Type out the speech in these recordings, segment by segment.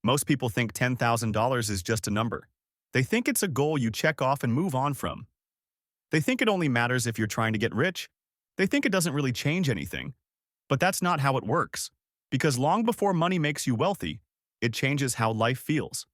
Most people think $10,000 is just a number. They think it's a goal you check off and move on from. They think it only matters if you're trying to get rich. They think it doesn't really change anything. But that's not how it works. Because long before money makes you wealthy, it changes how life feels.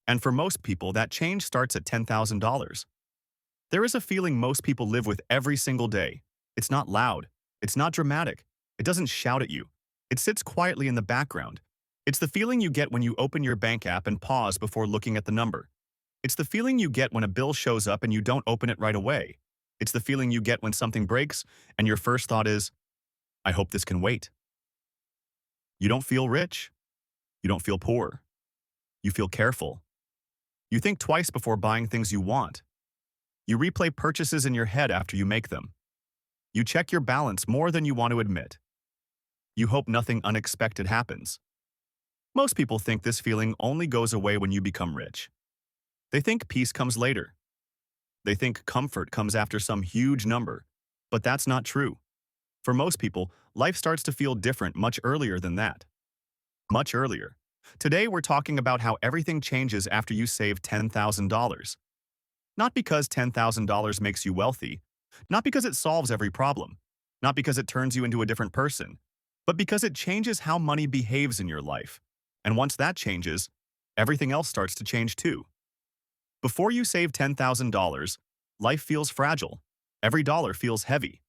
And for most people, that change starts at $10,000. There is a feeling most people live with every single day. It's not loud. It's not dramatic. It doesn't shout at you. It sits quietly in the background. It's the feeling you get when you open your bank app and pause before looking at the number. It's the feeling you get when a bill shows up and you don't open it right away. It's the feeling you get when something breaks and your first thought is, I hope this can wait. You don't feel rich. You don't feel poor. You feel careful. You think twice before buying things you want. You replay purchases in your head after you make them. You check your balance more than you want to admit. You hope nothing unexpected happens. Most people think this feeling only goes away when you become rich. They think peace comes later. They think comfort comes after some huge number. But that's not true. For most people, life starts to feel different much earlier than that. Much earlier. Today, we're talking about how everything changes after you save $10,000. Not because $10,000 makes you wealthy, not because it solves every problem, not because it turns you into a different person, but because it changes how money behaves in your life. And once that changes, everything else starts to change too. Before you save $10,000, life feels fragile. Every dollar feels heavy.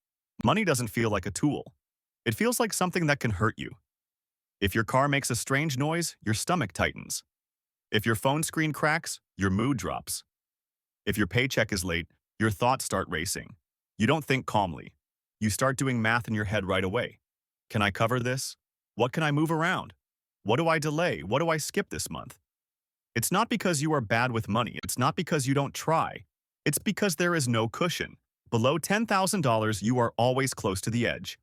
Money doesn't feel like a tool. It feels like something that can hurt you. If your car makes a strange noise, your stomach tightens. If your phone screen cracks, your mood drops. If your paycheck is late, your thoughts start racing. You don't think calmly. You start doing math in your head right away. Can I cover this? What can I move around? What do I delay? What do I skip this month? It's not because you are bad with money. It's not because you don't try. It's because there is no cushion. Below $10,000, you are always close to the edge.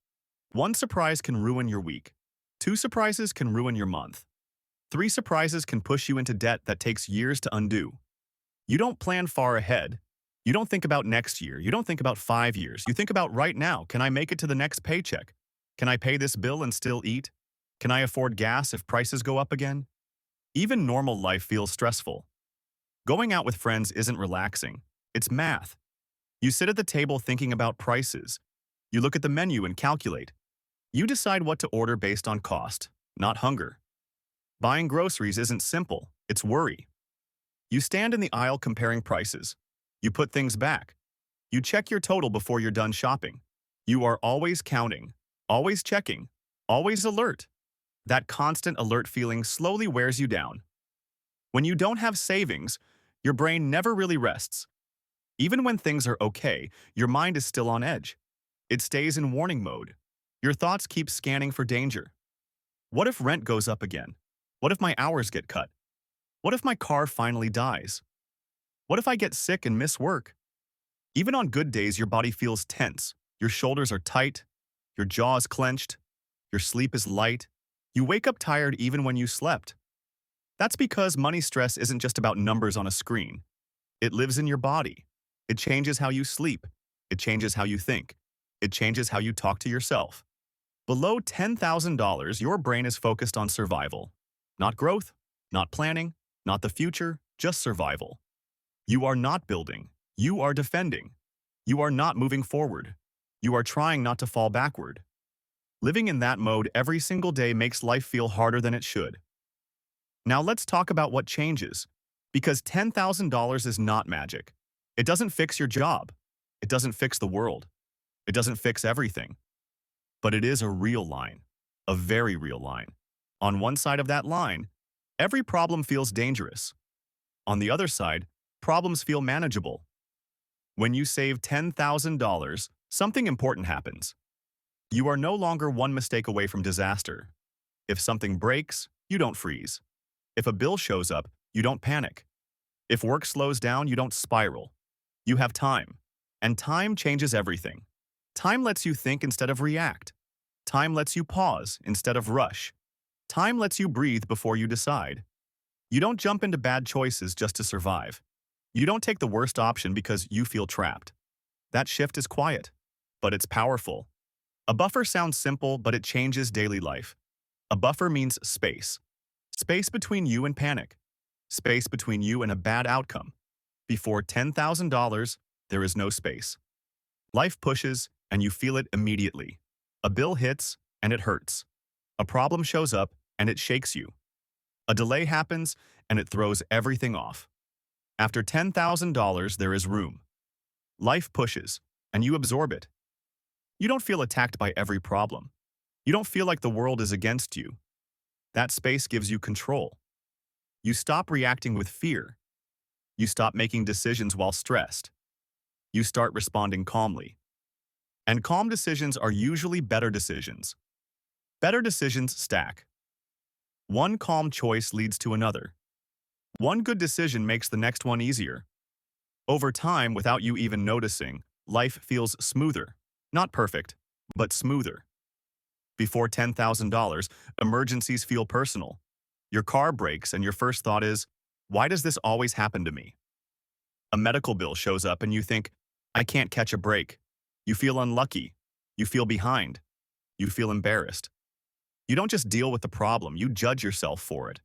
One surprise can ruin your week. Two surprises can ruin your month. Three surprises can push you into debt that takes years to undo. You don't plan far ahead. You don't think about next year. You don't think about 5 years. You think about right now. Can I make it to the next paycheck? Can I pay this bill and still eat? Can I afford gas if prices go up again? Even normal life feels stressful. Going out with friends isn't relaxing. It's math. You sit at the table thinking about prices. You look at the menu and calculate. You decide what to order based on cost, not hunger. Buying groceries isn't simple, it's worry. You stand in the aisle comparing prices. You put things back. You check your total before you're done shopping. You are always counting, always checking, always alert. That constant alert feeling slowly wears you down. When you don't have savings, your brain never really rests. Even when things are okay, your mind is still on edge. It stays in warning mode. Your thoughts keep scanning for danger. What if rent goes up again? What if my hours get cut? What if my car finally dies? What if I get sick and miss work? Even on good days, your body feels tense. Your shoulders are tight. Your jaw is clenched. Your sleep is light. You wake up tired even when you slept. That's because money stress isn't just about numbers on a screen. It lives in your body. It changes how you sleep. It changes how you think. It changes how you talk to yourself. Below $10,000, your brain is focused on survival. Not growth, not planning, not the future, just survival. You are not building. You are defending. You are not moving forward. You are trying not to fall backward. Living in that mode every single day makes life feel harder than it should. Now let's talk about what changes. Because $10,000 is not magic. It doesn't fix your job. It doesn't fix the world. It doesn't fix everything. But it is a real line. A very real line. On one side of that line, every problem feels dangerous. On the other side, problems feel manageable. When you save $10,000, something important happens. You are no longer one mistake away from disaster. If something breaks, you don't freeze. If a bill shows up, you don't panic. If work slows down, you don't spiral. You have time. And time changes everything. Time lets you think instead of react. Time lets you pause instead of rush. Time lets you breathe before you decide. You don't jump into bad choices just to survive. You don't take the worst option because you feel trapped. That shift is quiet, but it's powerful. A buffer sounds simple, but it changes daily life. A buffer means space. Space between you and panic. Space between you and a bad outcome. Before $10,000, there is no space. Life pushes, and you feel it immediately. A bill hits, and it hurts. A problem shows up, and it shakes you. A delay happens, and it throws everything off. After $10,000, there is room. Life pushes, and you absorb it. You don't feel attacked by every problem. You don't feel like the world is against you. That space gives you control. You stop reacting with fear. You stop making decisions while stressed. You start responding calmly. And calm decisions are usually better decisions. Better decisions stack. One calm choice leads to another. One good decision makes the next one easier. Over time, without you even noticing, life feels smoother. Not perfect, but smoother. Before $10,000, emergencies feel personal. Your car breaks and your first thought is, why does this always happen to me? A medical bill shows up and you think, I can't catch a break. You feel unlucky. You feel behind. You feel embarrassed. You don't just deal with the problem, you judge yourself for it.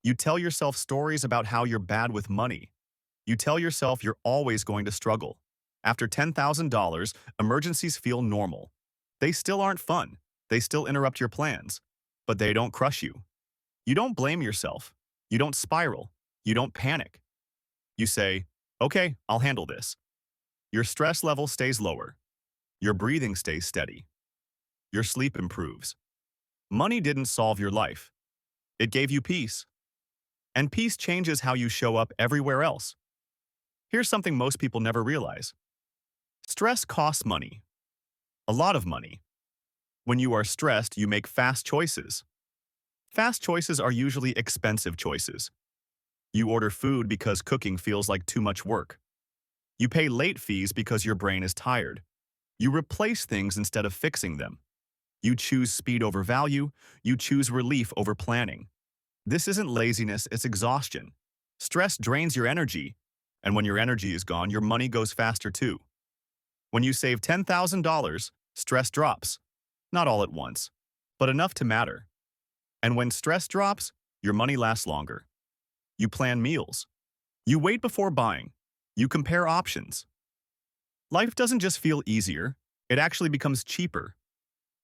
You tell yourself stories about how you're bad with money. You tell yourself you're always going to struggle. After $10,000, emergencies feel normal. They still aren't fun. They still interrupt your plans. But they don't crush you. You don't blame yourself. You don't spiral. You don't panic. You say, okay, I'll handle this. Your stress level stays lower. Your breathing stays steady. Your sleep improves. Money didn't solve your life. It gave you peace. And peace changes how you show up everywhere else. Here's something most people never realize. Stress costs money. A lot of money. When you are stressed, you make fast choices. Fast choices are usually expensive choices. You order food because cooking feels like too much work. You pay late fees because your brain is tired. You replace things instead of fixing them. You choose speed over value. You choose relief over planning. This isn't laziness, it's exhaustion. Stress drains your energy, and when your energy is gone, your money goes faster too. When you save $10,000, stress drops. Not all at once, but enough to matter. And when stress drops, your money lasts longer. You plan meals. You wait before buying. You compare options. Life doesn't just feel easier, it actually becomes cheaper.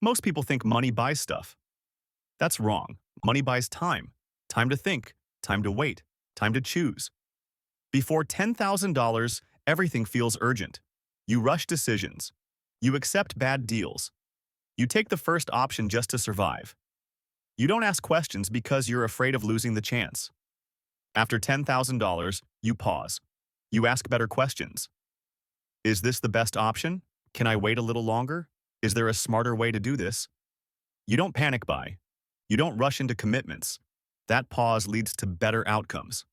Most people think money buys stuff. That's wrong. Money buys time. Time to think, time to wait, time to choose. Before $10,000, everything feels urgent. You rush decisions. You accept bad deals. You take the first option just to survive. You don't ask questions because you're afraid of losing the chance. After $10,000, you pause. You ask better questions. Is this the best option? Can I wait a little longer? Is there a smarter way to do this? You don't panic buy. You don't rush into commitments. That pause leads to better outcomes.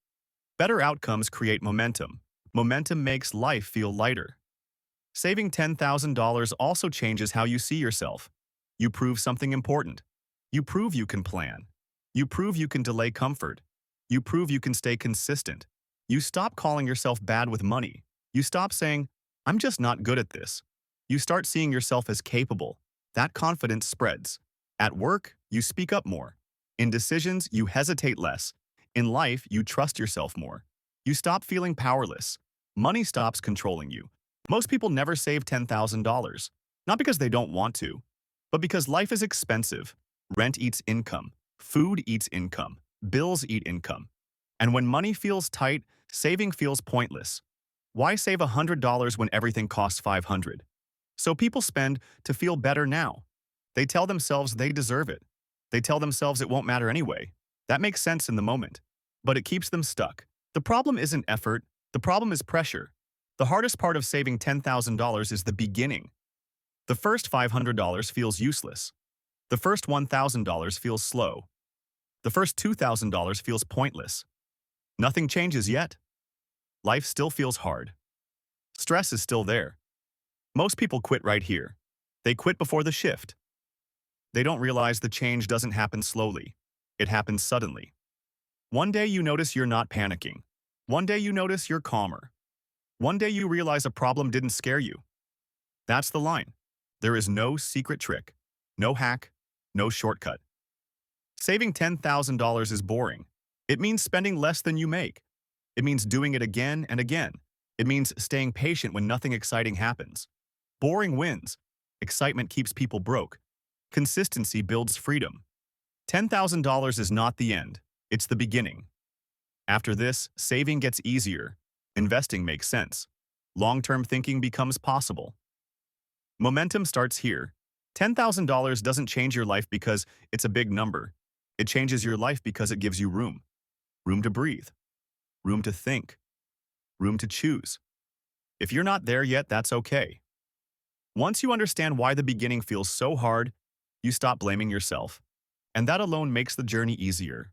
Better outcomes create momentum. Momentum makes life feel lighter. Saving $10,000 also changes how you see yourself. You prove something important. You prove you can plan. You prove you can delay comfort. You prove you can stay consistent. You stop calling yourself bad with money. You stop saying, I'm just not good at this. You start seeing yourself as capable. That confidence spreads. At work, you speak up more. In decisions, you hesitate less. In life, you trust yourself more. You stop feeling powerless. Money stops controlling you. Most people never save $10,000. Not because they don't want to, but because life is expensive. Rent eats income. Food eats income. Bills eat income. And when money feels tight, saving feels pointless. Why save $100 when everything costs $500? So people spend to feel better now. They tell themselves they deserve it. They tell themselves it won't matter anyway. That makes sense in the moment, but it keeps them stuck. The problem isn't effort, the problem is pressure. The hardest part of saving $10,000 is the beginning. The first $500 feels useless. The first $1,000 feels slow. The first $2,000 feels pointless. Nothing changes yet. Life still feels hard. Stress is still there. Most people quit right here. They quit before the shift. They don't realize the change doesn't happen slowly. It happens suddenly. One day you notice you're not panicking. One day you notice you're calmer. One day you realize a problem didn't scare you. That's the line. There is no secret trick, no hack, no shortcut. Saving $10,000 is boring. It means spending less than you make. It means doing it again and again. It means staying patient when nothing exciting happens. Boring wins. Excitement keeps people broke. Consistency builds freedom. $10,000 is not the end. It's the beginning. After this, saving gets easier. Investing makes sense. Long-term thinking becomes possible. Momentum starts here. $10,000 doesn't change your life because it's a big number. It changes your life because it gives you room. Room to breathe. Room to think. Room to choose. If you're not there yet, that's okay. Once you understand why the beginning feels so hard, you stop blaming yourself. And that alone makes the journey easier.